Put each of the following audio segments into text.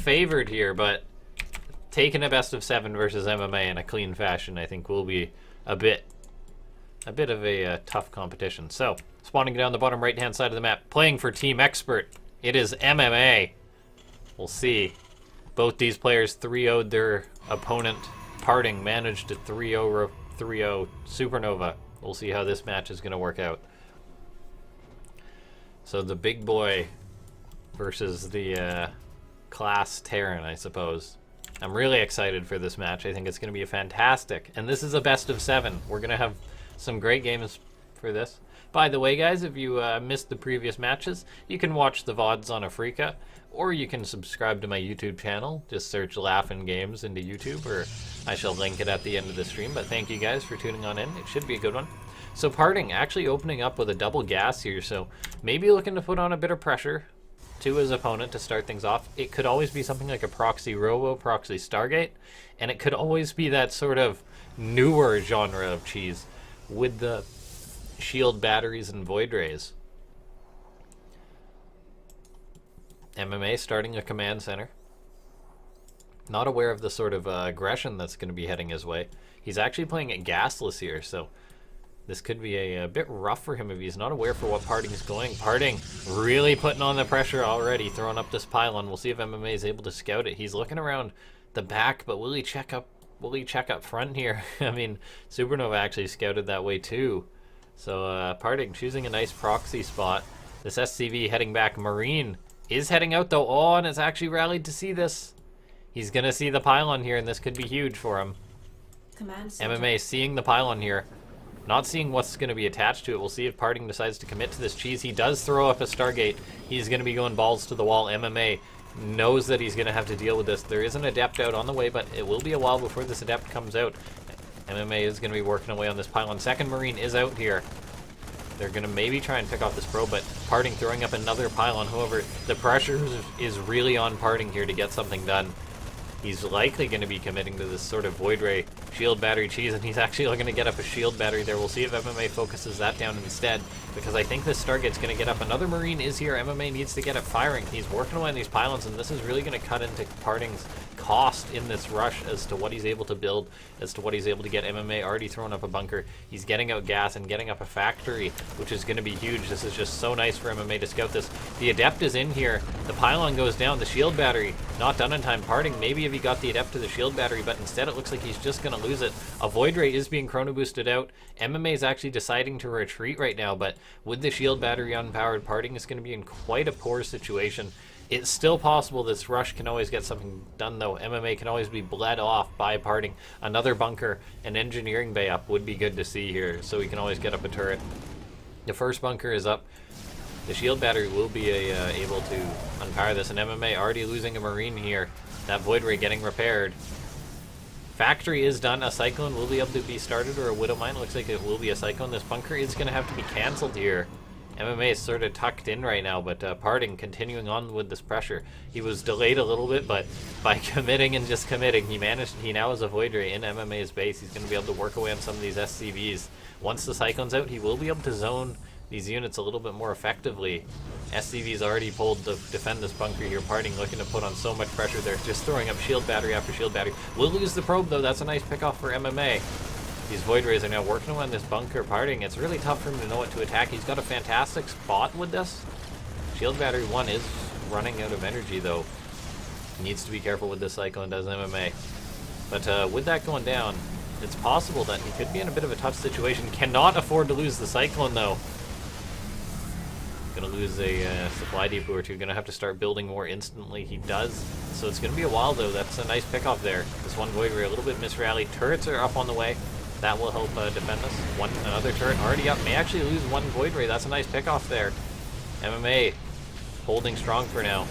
favored here, but taking a best of 7 versus MMA in a clean fashion, I think, will be a bit of a tough competition. So, spawning down the bottom right-hand side of the map, playing for Team Expert, it is MMA. We'll see. Both these players 3-0'd their opponent. PartinG managed to 3-0 Supernova. We'll see how this match is going to work out. So the big boy versus the class Terran, I suppose. I'm really excited for this match. I think it's going to be fantastic. And this is a best of 7. We're going to have some great games for this. By the way, guys, if you missed the previous matches, you can watch the VODs on Afreeca, or you can subscribe to my YouTube channel. Just search LaughNgamez into YouTube, or I shall link it at the end of the stream. But thank you guys for tuning on in. It should be a good one. So PartinG actually opening up with a double gas here, so maybe looking to put on a bit of pressure to his opponent to start things off. It could always be something like a proxy Robo, proxy Stargate, and it could always be that sort of newer genre of cheese with the shield batteries and void rays. MMA starting a command center. Not aware of the sort of aggression that's going to be heading his way. He's actually playing it gasless here, so this could be a bit rough for him if he's not aware for what PartinG is going. PartinG really putting on the pressure already, throwing up this pylon. We'll see if MMA is able to scout it. He's looking around the back, but will he check up front here? I mean, Supernova actually scouted that way too. So PartinG choosing a nice proxy spot. This SCV heading back. Marine is heading out though. Oh, and it's actually rallied to see this. He's gonna see the pylon here, and this could be huge for him. MMA seeing the pylon here, not seeing what's going to be attached to it. We'll see if PartinG decides to commit to this cheese. He does throw up a Stargate. He's going to be going balls to the wall. MMA knows that he's going to have to deal with this. There is an Adept out on the way, but it will be a while before this Adept comes out. MMA is going to be working away on this pylon. Second Marine is out here. They're going to maybe try and pick off this probe, but PartinG throwing up another pylon. However, the pressure is really on PartinG here to get something done. He's likely going to be committing to this sort of Void Ray shield battery cheese, and he's actually going to get up a shield battery there. We'll see if MMA focuses that down instead, because I think this Stargate's going to get up. Another Marine is here. MMA needs to get it firing. He's working away on these pylons, and this is really going to cut into PartinG's cost in this rush as to what he's able to build, as to what he's able to get. MMA already throwing up a bunker. He's getting out gas and getting up a factory, which is going to be huge. This is just so nice for MMA to scout this. The Adept is in here. The pylon goes down. The shield battery not done in time. PartinG, maybe if he got the Adept to the shield battery, but instead it looks like he's just going to lose it. A Void Ray is being chrono boosted out. MMA is actually deciding to retreat right now, but with the shield battery unpowered, PartinG is going to be in quite a poor situation. It's still possible this rush can always get something done, though. MMA can always be bled off by PartinG. Another bunker, an engineering bay up would be good to see here, so we can always get up a turret. The first bunker is up. The shield battery will be able to unpower this, and MMA already losing a Marine here. That Void Ray getting repaired. Factory is done. A Cyclone will be able to be started, or a Widow Mine. Looks like it will be a Cyclone. This bunker is going to have to be cancelled here. MMA is sort of tucked in right now, but PartinG continuing on with this pressure. He was delayed a little bit, but by committing and just committing, he now has a Void Ray in MMA's base. He's going to be able to work away on some of these SCVs. Once the Cyclone's out, he will be able to zone these units a little bit more effectively. SCV's already pulled to defend this bunker here. PartinG looking to put on so much pressure there, just throwing up shield battery after shield battery. Will lose the probe though. That's a nice pick off for MMA. These Void Rays are now working on this bunker. PartinG, it's really tough for him to know what to attack. He's got a fantastic spot with this. Shield battery 1 is running out of energy though. He needs to be careful with this Cyclone, does MMA. But with that going down, it's possible that he could be in a bit of a tough situation. Cannot afford to lose the Cyclone though. Gonna lose a supply depot or two. Gonna have to start building more instantly. He does. So it's gonna be a while though. That's a nice pick off there. This one Void Ray a little bit misrallied. Turrets are up on the way. That will help defend us. Another turret already up. May actually lose one Void Ray. That's a nice pick off there. MMA holding strong for now.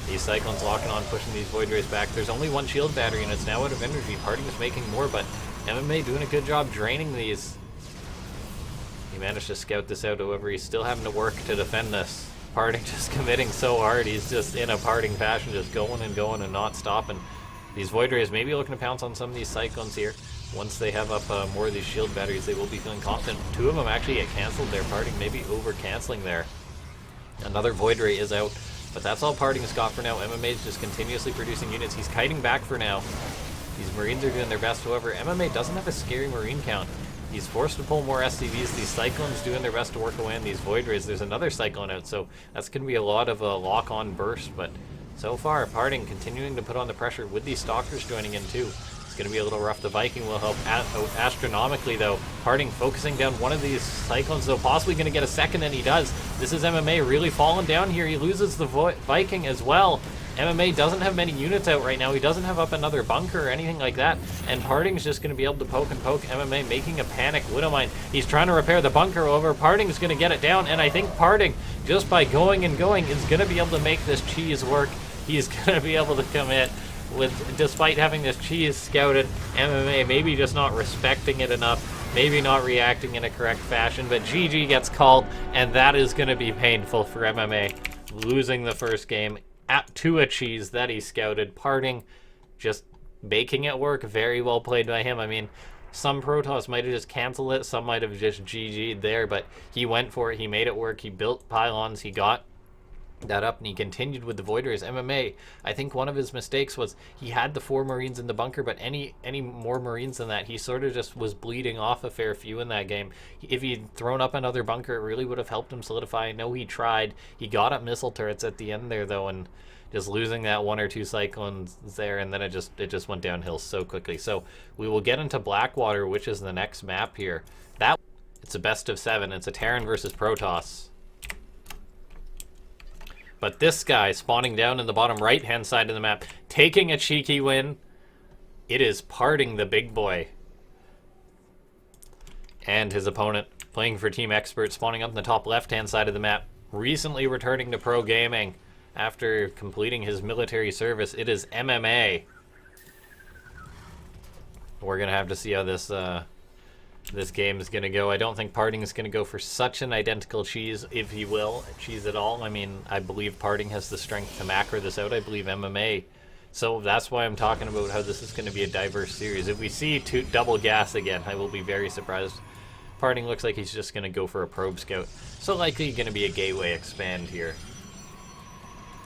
These Cyclones locking on, pushing these Void Rays back. There's only one shield battery and it's now out of energy. PartinG is making more, but MMA doing a good job draining these. He managed to scout this out, however, he's still having to work to defend this. PartinG just committing so hard. He's just in a PartinG fashion, just going and not stopping. These Void Rays maybe looking to pounce on some of these Cyclones here. Once they have up more of these shield batteries, they will be feeling confident. 2 of them actually get cancelled there. PartinG maybe over-cancelling there. Another Void Ray is out. But that's all PartinG's got for now. MMA's just continuously producing units. He's kiting back for now. These Marines are doing their best. However, MMA doesn't have a scary Marine count. He's forced to pull more SCVs. These Cyclones doing their best to work away on these Void Rays. There's another Cyclone out, so that's going to be a lot of a lock-on burst. But so far, PartinG continuing to put on the pressure with these Stalkers joining in too. It's going to be a little rough. The Viking will help out astronomically, though. PartinG focusing down one of these Cyclones, though, possibly going to get a second, and he does. This is MMA really falling down here. He loses the Viking as well. MMA doesn't have many units out right now. He doesn't have up another bunker or anything like that. And PartinG's just going to be able to poke and poke. MMA making a panic Widowmine. He's trying to repair the bunker over. PartinG's going to get it down. And I think PartinG, just by going and going, is going to be able to make this cheese work. He's going to be able to commit with, despite having this cheese scouted. MMA maybe just not respecting it enough. Maybe not reacting in a correct fashion. But GG gets called. And that is going to be painful for MMA. Losing the first game to a cheese that he scouted. PartinG just making it work. Very well played by him. I mean, some Protoss might have just canceled it. Some might have just GG'd there, but he went for it. He made it work. He built pylons. He got that up, and he continued with the Void Rays. MMA, I think one of his mistakes was he had the 4 Marines in the bunker, but any more Marines than that, he sort of just was bleeding off a fair few in that game. If he'd thrown up another bunker, it really would have helped him solidify. I know he tried. He got up missile turrets at the end there, though, and just losing that 1 or 2 Cyclones there, and then it just went downhill so quickly. So we will get into Blackwater, which is the next map here. It's a best of 7. It's a Terran versus Protoss. But this guy spawning down in the bottom right-hand side of the map, taking a cheeky win. It is PartinG, the big boy. And his opponent, playing for Team Expert, spawning up in the top left-hand side of the map, recently returning to pro gaming after completing his military service. It is MMA. We're going to have to see how this game is going to go. I don't think PartinG is going to go for such an identical cheese, if he will cheese at all. I mean, I believe PartinG has the strength to macro this out. I believe MMA. So that's why I'm talking about how this is going to be a diverse series. If we see double gas again, I will be very surprised. PartinG looks like he's just going to go for a probe scout. So likely going to be a gateway expand here.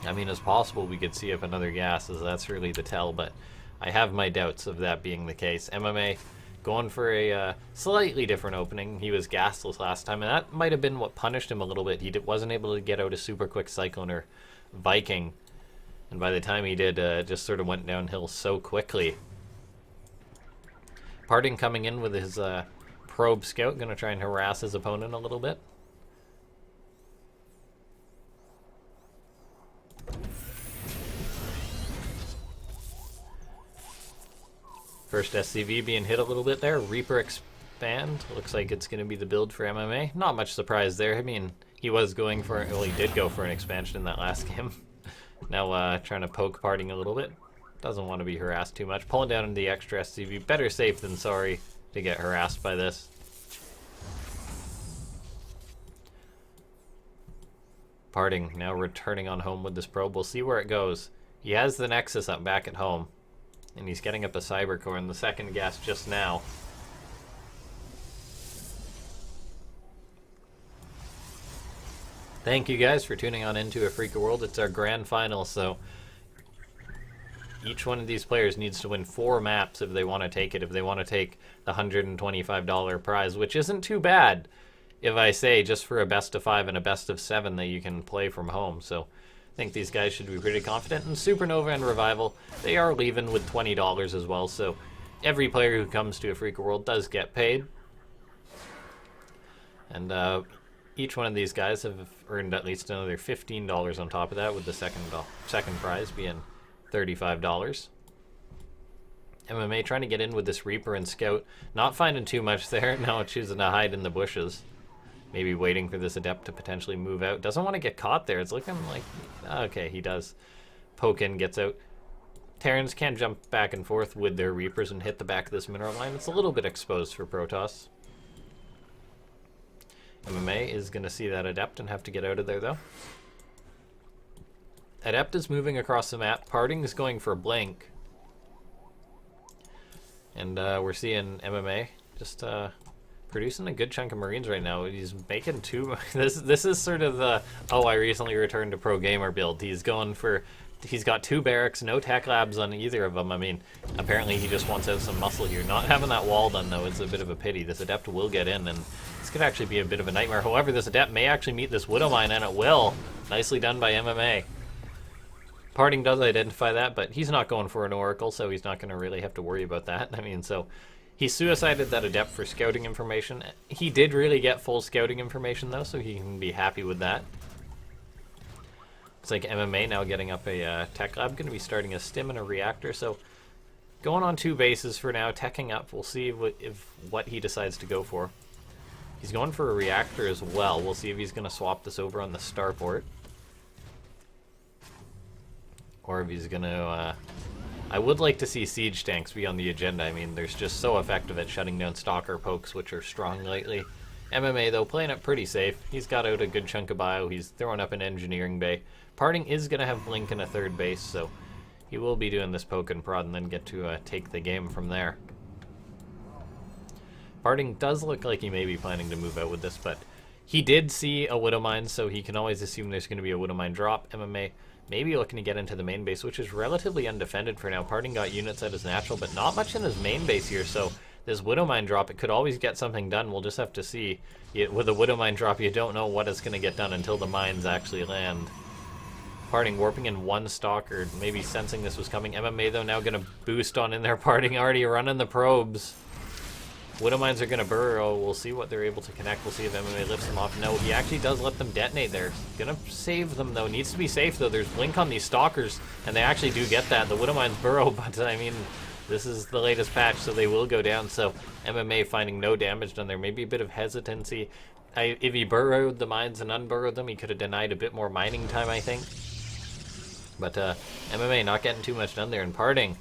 I mean, it's possible we could see up another gas, as that's really the tell, but I have my doubts of that being the case. MMA going for a slightly different opening. He was gasless last time, and that might have been what punished him a little bit. He wasn't able to get out a super quick Cyclone or Viking, and by the time he did, just sort of went downhill so quickly. PartinG coming in with his probe scout, going to try and harass his opponent a little bit. First SCV being hit a little bit there. Reaper expand. Looks like it's going to be the build for MMA. Not much surprise there. I mean, he was going for, well, he did go for an expansion in that last game. Now trying to poke PartinG a little bit. Doesn't want to be harassed too much. Pulling down the extra SCV. Better safe than sorry to get harassed by this. PartinG now returning on home with this probe. We'll see where it goes. He has the Nexus up back at home. And he's getting up a Cyber Core in the second gas just now. Thank you guys for tuning on into Afreeca World. It's our grand final, so each one of these players needs to win 4 maps if they want to take it. If they want to take the $125 prize, which isn't too bad, if I say, just for a best of 5 and a best of 7 that you can play from home. So I think these guys should be pretty confident. And Supernova and Revival, they are leaving with $20 as well, so every player who comes to Afreeca World does get paid. And each one of these guys have earned at least another $15 on top of that, with the second prize being $35. MMA trying to get in with this Reaper and Scout. Not finding too much there. Now choosing to hide in the bushes. Maybe waiting for this Adept to potentially move out. Doesn't want to get caught there. It's looking like... Okay, he does. Poke in, gets out. Terrans can jump back and forth with their Reapers and hit the back of this mineral line. It's a little bit exposed for Protoss. MMA is going to see that Adept and have to get out of there, though. Adept is moving across the map. PartinG is going for Blink. And we're seeing MMA just producing a good chunk of Marines right now. He's making two. This is sort of the, oh, I recently returned to pro gamer build. He's going for, he's got 2 barracks, no tech labs on either of them. I mean, apparently he just wants out some muscle here. Not having that wall done, though, is a bit of a pity. This Adept will get in, and this could actually be a bit of a nightmare. However, this Adept may actually meet this Widow Mine, and it will. Nicely done by MMA. PartinG does identify that, but he's not going for an Oracle, so he's not going to really have to worry about that. I mean, so he suicided that Adept for scouting information. He did really get full scouting information, though, so he can be happy with that. It's like MMA now getting up a tech lab. Going to be starting a stim and a reactor, so going on 2 bases for now, teching up. We'll see what he decides to go for. He's going for a reactor as well. We'll see if he's going to swap this over on the starport. Or if he's going to... I would like to see siege tanks be on the agenda. I mean, they're just so effective at shutting down Stalker pokes, which are strong lately. MMA, though, playing it pretty safe. He's got out a good chunk of bio. He's throwing up an engineering bay. PartinG is going to have Blink in a 3rd base, so he will be doing this poke and prod and then get to take the game from there. PartinG does look like he may be planning to move out with this, but he did see a Widow Mine, so he can always assume there's going to be a Widow Mine drop. MMA maybe looking to get into the main base, which is relatively undefended for now. PartinG got units at his natural, but not much in his main base here, so this Widow Mine drop, it could always get something done. We'll just have to see. With a Widow Mine drop, you don't know what is going to get done until the mines actually land. PartinG warping in 1 Stalker, maybe sensing this was coming. MMA, though, now going to boost on in there. PartinG already running the probes. Widow Mines are going to burrow. We'll see what they're able to connect. We'll see if MMA lifts them off. No, he actually does let them detonate there. Going to save them, though. Needs to be safe, though. There's Blink on these Stalkers, and they actually do get that. The Widow Mines burrow, but, I mean, this is the latest patch, so they will go down. So MMA finding no damage done there. Maybe a bit of hesitancy. If he burrowed the mines and unburrowed them, he could have denied a bit more mining time, I think. But MMA not getting too much done there. And PartinG,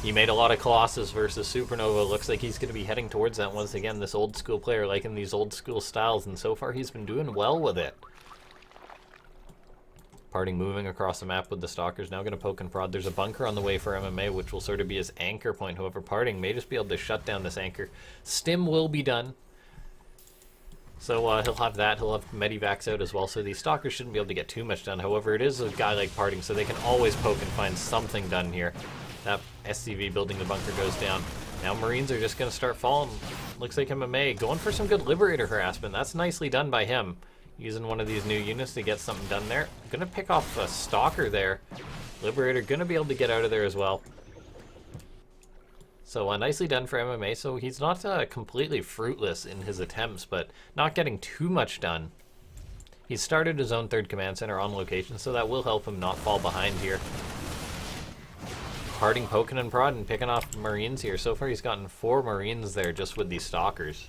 he made a lot of Colossus versus Supernova. Looks like he's going to be heading towards that once again. This old school player liking these old school styles, and so far he's been doing well with it. PartinG moving across the map with the Stalkers. Now going to poke and prod. There's a bunker on the way for MMA, which will sort of be his anchor point. However, PartinG may just be able to shut down this anchor. Stim will be done. So he'll have that. He'll have Medivacs out as well. So these Stalkers shouldn't be able to get too much done. However, it is a guy like PartinG, so they can always poke and find something done here. That SCV building the bunker goes down. Now Marines are just going to start falling. Looks like MMA going for some good Liberator harassment. That's nicely done by him. Using one of these new units to get something done there. Going to pick off a Stalker there. Liberator going to be able to get out of there as well. So nicely done for MMA. So he's not completely fruitless in his attempts, but not getting too much done. He's started his own 3rd command center on location, so that will help him not fall behind here. PartinG poking and prodding, picking off Marines here. So far he's gotten 4 Marines there just with these Stalkers.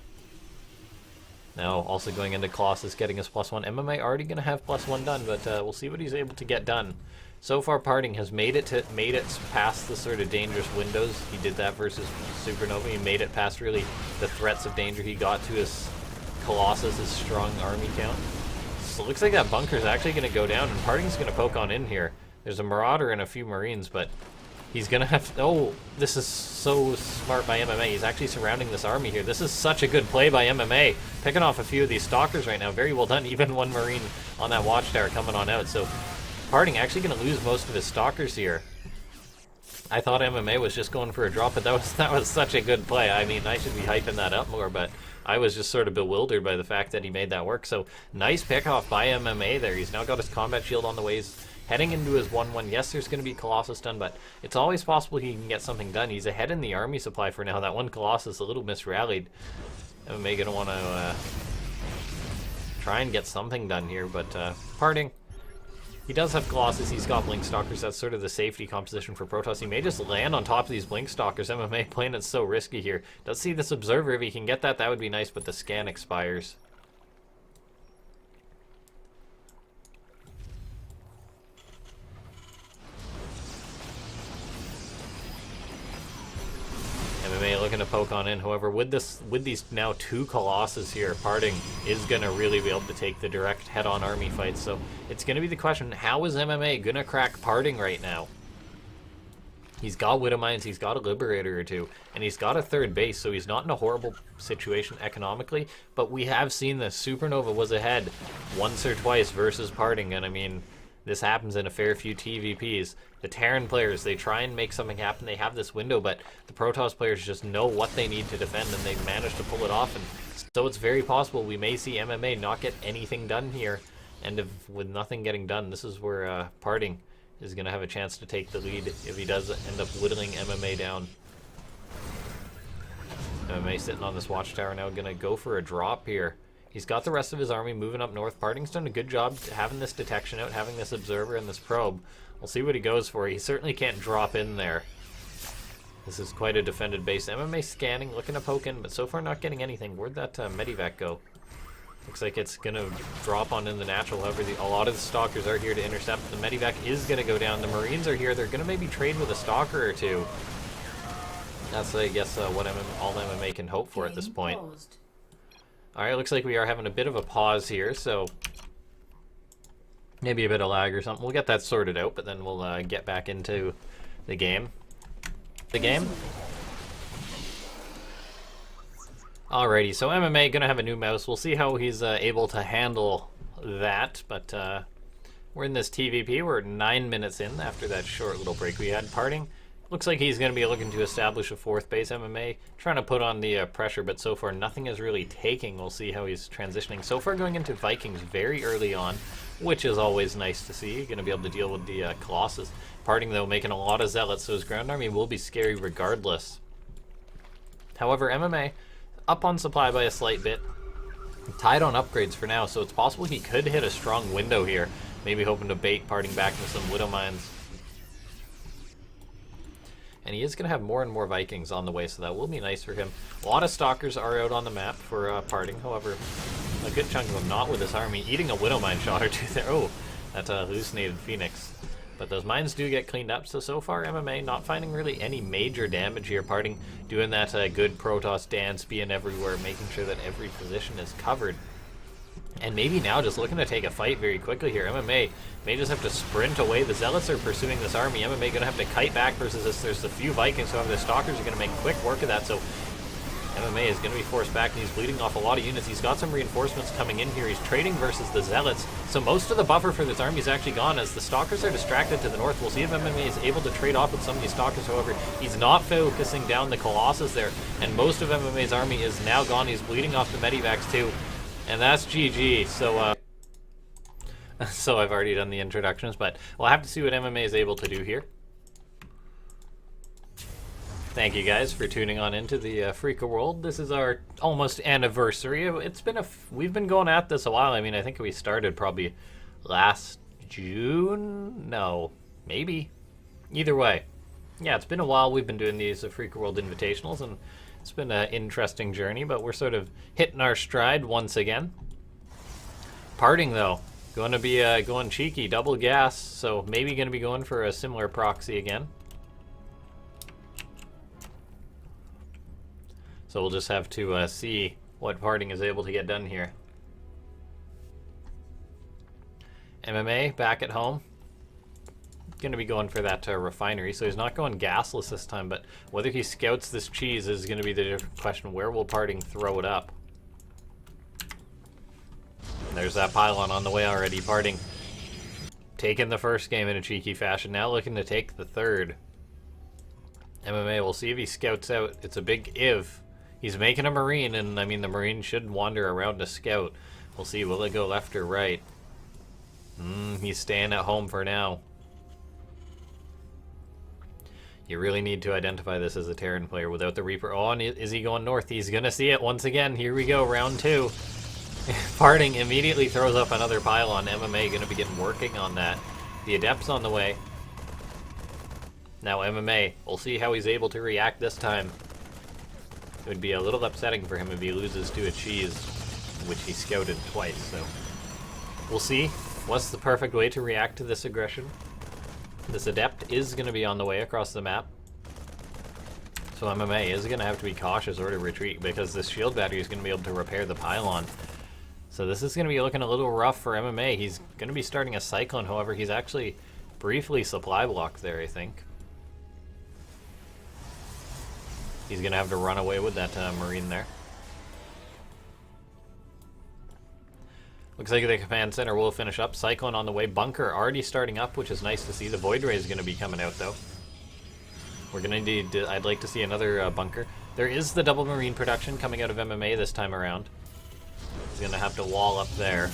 Now also going into Colossus, getting his +1. MMA already going to have +1 done, but we'll see what he's able to get done. So far PartinG has made it past the sort of dangerous windows. He did that versus Supernova. He made it past really the threats of danger. He got to his Colossus, his strong army count. So it looks like that bunker is actually going to go down, and PartinG's going to poke on in here. There's a Marauder and a few Marines, but he's going to have to... Oh, this is so smart by MMA. He's actually surrounding this army here. This is such a good play by MMA. Picking off a few of these Stalkers right now. Very well done. Even 1 Marine on that watchtower coming on out. So PartinG actually going to lose most of his Stalkers here. I thought MMA was just going for a drop, but that was such a good play. I mean, I should be hyping that up more, but I was just sort of bewildered by the fact that he made that work. So nice pickoff by MMA there. He's now got his combat shield on the way. He's heading into his 1-1. Yes, there's going to be Colossus done, but it's always possible he can get something done. He's ahead in the army supply for now. That 1 Colossus a little misrallied. MMA going to want to try and get something done here, but PartinG, he does have Colossus. He's got Blink Stalkers. That's sort of the safety composition for Protoss. He may just land on top of these Blink Stalkers. MMA playing it so risky here. Does see this Observer. If he can get that, that would be nice, but the scan expires. MMA looking to poke on in. However, with these now 2 Colossus here, PartinG is going to really be able to take the direct head-on army fight. So it's going to be the question, how is MMA going to crack PartinG right now? He's got Widow Mines, he's got a Liberator or two, and he's got a third base, so he's not in a horrible situation economically, but we have seen this. Supernova was ahead once or twice versus PartinG, and I mean, this happens in a fair few TVPs. The Terran players, they try and make something happen, they have this window, but the Protoss players just know what they need to defend, and they manage to pull it off, and so it's very possible we may see MMA not get anything done here, and with nothing getting done, this is where PartinG is going to have a chance to take the lead if he does end up whittling MMA down. MMA sitting on this watchtower now, going to go for a drop here. He's got the rest of his army moving up north. PartinG's done a good job having this detection out, having this observer and this probe. We'll see what he goes for. He certainly can't drop in there. This is quite a defended base. MMA scanning, looking to poke in, but so far not getting anything. Where'd that Medivac go? Looks like it's going to drop on in the natural. However, a lot of the Stalkers are here to intercept. The Medivac is going to go down. The Marines are here. They're going to maybe trade with a Stalker or two. That's, I guess, what all MMA can hope for at this point. Alright, looks like we are having a bit of a pause here, so maybe a bit of lag or something. We'll get that sorted out, but then we'll get back into the game. Alrighty, so MMA gonna have a new mouse. We'll see how he's able to handle that, but we're in this TVP. We're 9 minutes in after that short little break we had. PartinG looks like he's gonna be looking to establish a fourth base. MMA trying to put on the pressure, but so far nothing is really taking. We'll see how he's transitioning. So far going into Vikings very early on, which is always nice to see. Gonna be able to deal with the Colossus. PartinG though making a lot of Zealots, so his ground army will be scary regardless. However, MMA up on supply by a slight bit, tied on upgrades for now, so it's possible he could hit a strong window here, maybe hoping to bait PartinG back into some Widow Mines. And he is going to have more and more Vikings on the way, so that will be nice for him. A lot of Stalkers are out on the map for PartinG, however, a good chunk of them not with his army, eating a Widow Mine shot or two there. Oh, that's a hallucinated Phoenix. But those mines do get cleaned up, so far MMA not finding really any major damage here. PartinG doing that good Protoss dance, being everywhere, making sure that every position is covered. And maybe now just looking to take a fight very quickly here. MMA may just have to sprint away. The Zealots are pursuing this army. MMA going to have to kite back versus this. There's a few Vikings, however the Stalkers are going to make quick work of that, so MMA is going to be forced back, and he's bleeding off a lot of units. He's got some reinforcements coming in here. He's trading versus the Zealots, so most of the buffer for this army is actually gone as the Stalkers are distracted to the north. We'll see if MMA is able to trade off with some of these Stalkers. However, he's not focusing down the Colossus there, and most of MMA's army is now gone. He's bleeding off the Medivacs too, and that's GG. So so I've already done the introductions, but we'll have to see what MMA is able to do here. Thank you guys for tuning on into the Afreeca world. This is our almost anniversary. It's been we've been going at this a while. I mean, I think we started probably last June? No, maybe. Either way. Yeah, it's been a while we've been doing these Afreeca world invitationals, and it's been an interesting journey, but we're sort of hitting our stride once again. PartinG though, going to be going cheeky, double gas, so maybe going to be going for a similar proxy again. So we'll just have to see what PartinG is able to get done here. MMA back at home. Going to be going for that refinery, so he's not going gasless this time, but whether he scouts this cheese is going to be the different question. Where will PartinG throw it up? And there's that pylon on the way already. PartinG taking the first game in a cheeky fashion, now looking to take the third. MMA, we'll see if he scouts out. It's a big if. He's making a Marine, and I mean the Marine should wander around to scout. We'll see, will it go left or right? He's staying at home for now. You really need to identify this as a Terran player without the Reaper. Oh, and is he going north? He's gonna see it once again. Here we go, round 2. PartinG immediately throws up another pylon. MMA gonna begin working on that. The Adept's on the way. Now MMA, we'll see how he's able to react this time. It would be a little upsetting for him if he loses to a cheese, which he scouted twice, so we'll see. What's the perfect way to react to this aggression? This Adept is going to be on the way across the map, so MMA is going to have to be cautious or to retreat, because this shield battery is going to be able to repair the pylon. So this is going to be looking a little rough for MMA. He's going to be starting a Cyclone, however, he's actually briefly supply blocked there, I think. He's going to have to run away with that Marine there. Looks like the command center will finish up. Cyclone on the way. Bunker already starting up, which is nice to see. The Void Ray is going to be coming out, though. We're going to need... I'd like to see another bunker. There is the double Marine production coming out of MMA this time around. He's going to have to wall up there.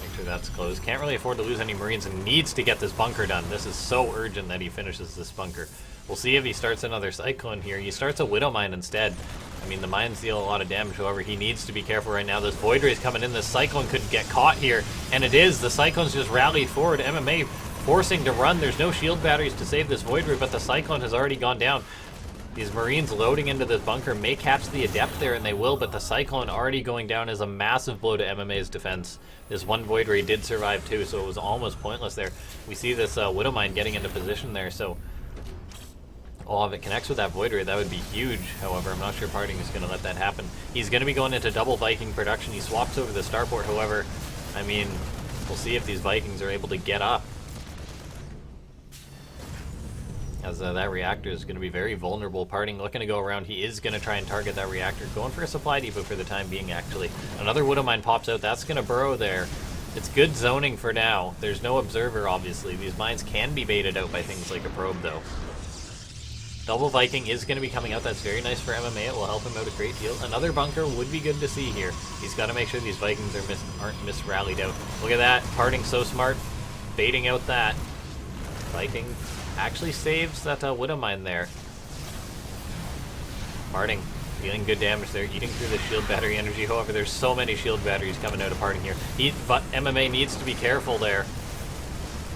Make sure that's closed. Can't really afford to lose any Marines and needs to get this bunker done. This is so urgent that he finishes this bunker. We'll see if he starts another Cyclone here. He starts a Widow Mine instead. I mean, the mines deal a lot of damage. However, he needs to be careful right now. This Void Ray's coming in. This Cyclone could get caught here. And it is. The Cyclone's just rallied forward. MMA forcing to run. There's no shield batteries to save this Void Ray, but the Cyclone has already gone down. These Marines loading into this bunker may catch the Adept there, and they will, but the Cyclone already going down is a massive blow to MMA's defense. This one Void Ray did survive too, so it was almost pointless there. We see this Widow Mine getting into position there, so... Oh, if it connects with that Void Ray, that would be huge. However, I'm not sure PartinG is going to let that happen. He's going to be going into double Viking production. He swaps over the starport. However, I mean, we'll see if these Vikings are able to get up. As that reactor is going to be very vulnerable. PartinG looking to go around. He is going to try and target that reactor. Going for a supply depot for the time being, actually. Another Widow Mine pops out. That's going to burrow there. It's good zoning for now. There's no observer, obviously. These mines can be baited out by things like a probe, though. Double Viking is going to be coming out. That's very nice for MMA. It will help him out a great deal. Another bunker would be good to see here. He's got to make sure these Vikings aren't misrallied out. Look at that. PartinG so smart. Baiting out that. Viking actually saves that Widow Mine there. PartinG dealing good damage there. Eating through the shield battery energy. However, there's so many shield batteries coming out of PartinG here. But MMA needs to be careful there.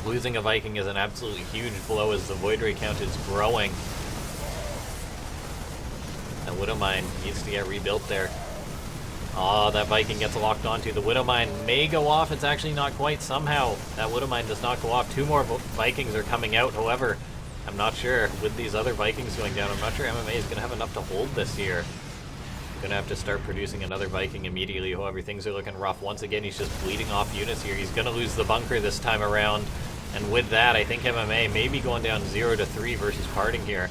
Losing a Viking is an absolutely huge blow as the Void Ray count is growing. That Widow Mine needs to get rebuilt there. Oh, that Viking gets locked onto. The Widow Mine may go off. It's actually not quite. Somehow, that Widow Mine does not go off. Two more Vikings are coming out. However, I'm not sure. With these other Vikings going down, I'm not sure MMA is going to have enough to hold this here. Going to have to start producing another Viking immediately. However, things are looking rough. Once again, he's just bleeding off units here. He's going to lose the bunker this time around. And with that, I think MMA may be going down 0-3 versus PartinG here.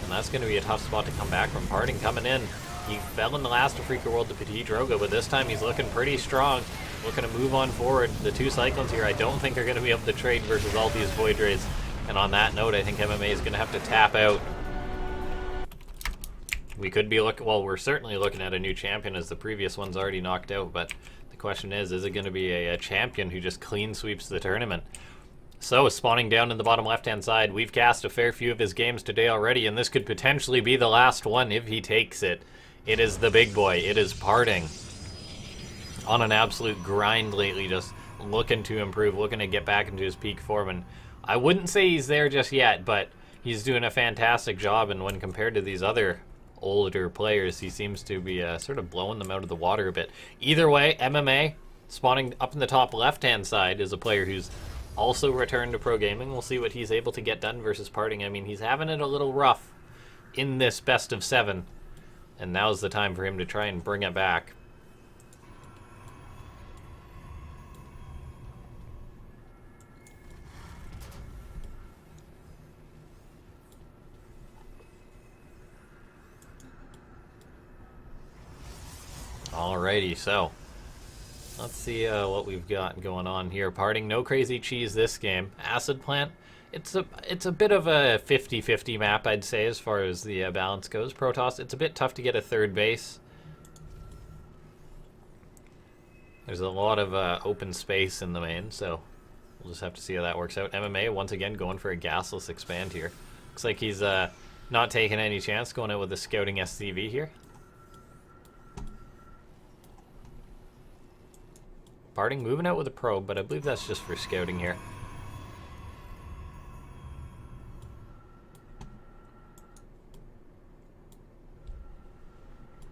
And that's going to be a tough spot to come back from. PartinG coming in. He fell in the last Afreeca World to Petit Drogo, but this time he's looking pretty strong. Looking to move on forward. The two Cyclones here I don't think are going to be able to trade versus all these Void Rays. And on that note, I think MMA is going to have to tap out. We could be looking, well, we're certainly looking at a new champion as the previous one's already knocked out, but the question is it going to be a champion who just clean sweeps the tournament? So, spawning down in the bottom left-hand side, we've cast a fair few of his games today already, and this could potentially be the last one if he takes it. It is the big boy. It is PartinG. On an absolute grind lately, just looking to improve, looking to get back into his peak form, and I wouldn't say he's there just yet, but he's doing a fantastic job, and when compared to these other older players, he seems to be sort of blowing them out of the water a bit. Either way, MMA, spawning up in the top left-hand side, is a player who's also returned to pro gaming. We'll see what he's able to get done versus PartinG. I mean, he's having it a little rough in this best of 7, and now's the time for him to try and bring it back. Alrighty, so let's see what we've got going on here. PartinG, no crazy cheese this game. Acid Plant, it's a bit of a 50-50 map, I'd say, as far as the balance goes. Protoss, it's a bit tough to get a third base. There's a lot of open space in the main, so we'll just have to see how that works out. MMA, once again, going for a gasless expand here. Looks like he's not taking any chance going out with a scouting SCV here. PartinG moving out with a probe, but I believe that's just for scouting here.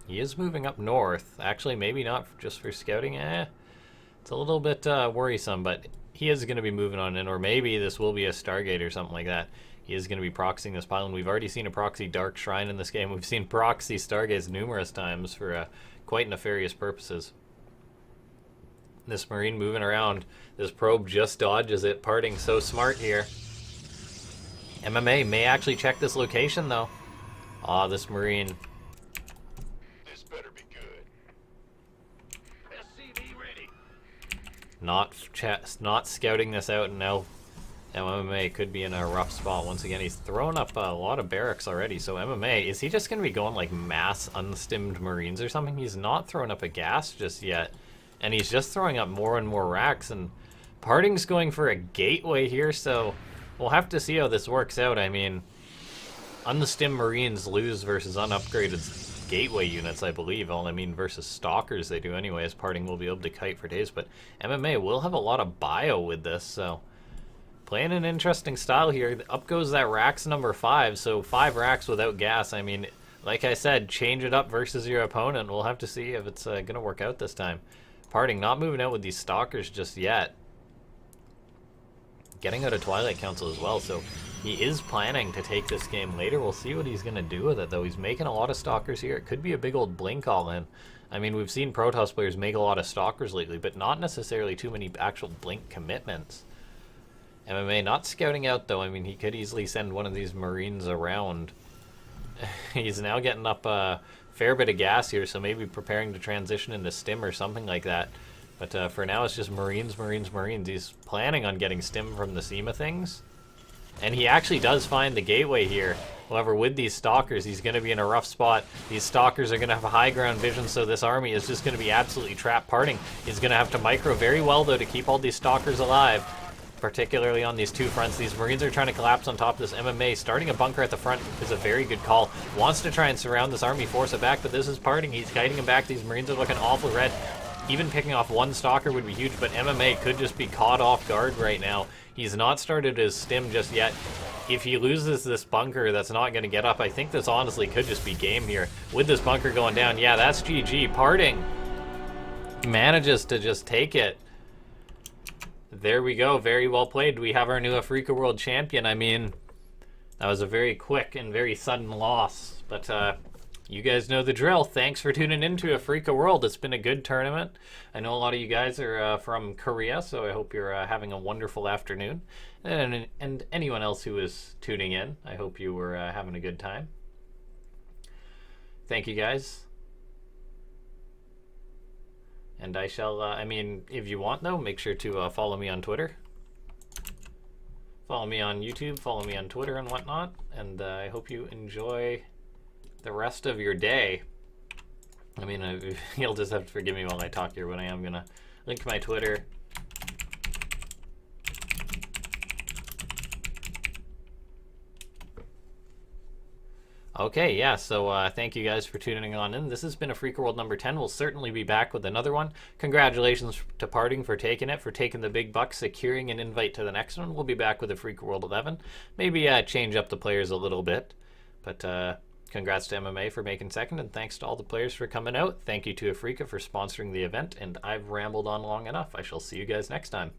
He is moving up north. Actually, maybe not just for scouting. It's a little bit worrisome, but he is going to be moving on in, or maybe this will be a Stargate or something like that. He is going to be proxying this pylon. We've already seen a proxy Dark Shrine in this game. We've seen proxy Stargates numerous times for quite nefarious purposes. This Marine moving around. This probe just dodges it. PartinG so smart here. MMA may actually check this location, though. Ah, this Marine. This better be good. SCV ready. Not scouting this out, and now MMA could be in a rough spot once again. He's throwing up a lot of barracks already. So MMA, is he just going to be going like mass unstimmed Marines or something? He's not throwing up a gas just yet. And he's just throwing up more and more racks. And PartinG's going for a gateway here, so we'll have to see how this works out. I mean, unstimmed Marines lose versus unupgraded gateway units, I believe. Well, I mean, versus Stalkers they do anyway, as PartinG will be able to kite for days. But MMA will have a lot of bio with this, so playing an interesting style here. Up goes that racks number 5, so 5 racks without gas. I mean, like I said, change it up versus your opponent. We'll have to see if it's going to work out this time. PartinG not moving out with these Stalkers just yet. Getting out of Twilight Council as well, so he is planning to take this game later. We'll see what he's going to do with it, though. He's making a lot of Stalkers here. It could be a big old blink all-in. I mean, we've seen Protoss players make a lot of Stalkers lately, but not necessarily too many actual blink commitments. MMA not scouting out, though. I mean, he could easily send one of these Marines around. He's now getting up a fair bit of gas here, so maybe preparing to transition into Stim or something like that. But for now, it's just Marines, Marines, Marines. He's planning on getting Stim from the SEMA things. And he actually does find the gateway here. However, with these Stalkers, he's going to be in a rough spot. These Stalkers are going to have a high ground vision, so this army is just going to be absolutely trapped. PartinG is going to have to micro very well, though, to keep all these Stalkers alive, particularly on these two fronts. These Marines are trying to collapse on top of this. MMA starting a bunker at the front is a very good call. Wants to try and surround this army, force it back, but this is PartinG. He's kiting him back. These Marines are looking awful red. Even picking off one Stalker would be huge, but MMA could just be caught off guard right now. He's not started his Stim just yet. If he loses this bunker that's not going to get up, I think this honestly could just be game here. With this bunker going down, yeah, that's GG. PartinG manages to just take it. There we go. Very well played. We have our new Afreeca World Champion. I mean, that was a very quick and very sudden loss, but you guys know the drill. Thanks for tuning into Afreeca World. It's been a good tournament. I know a lot of you guys are from Korea, so I hope you're having a wonderful afternoon. And anyone else who is tuning in, I hope you were having a good time. Thank you, guys. And I shall, I mean, if you want, though, make sure to follow me on Twitter. Follow me on YouTube, follow me on Twitter and whatnot. And I hope you enjoy the rest of your day. I mean, you'll just have to forgive me while I talk here, but I am going to link my Twitter. Okay, yeah, so thank you guys for tuning on in. This has been Afreeca World number 10. We'll certainly be back with another one. Congratulations to PartinG for taking it, for taking the big bucks, securing an invite to the next one. We'll be back with Afreeca World 11. Maybe change up the players a little bit, but congrats to MMA for making second, and thanks to all the players for coming out. Thank you to Afreeca for sponsoring the event, and I've rambled on long enough. I shall see you guys next time.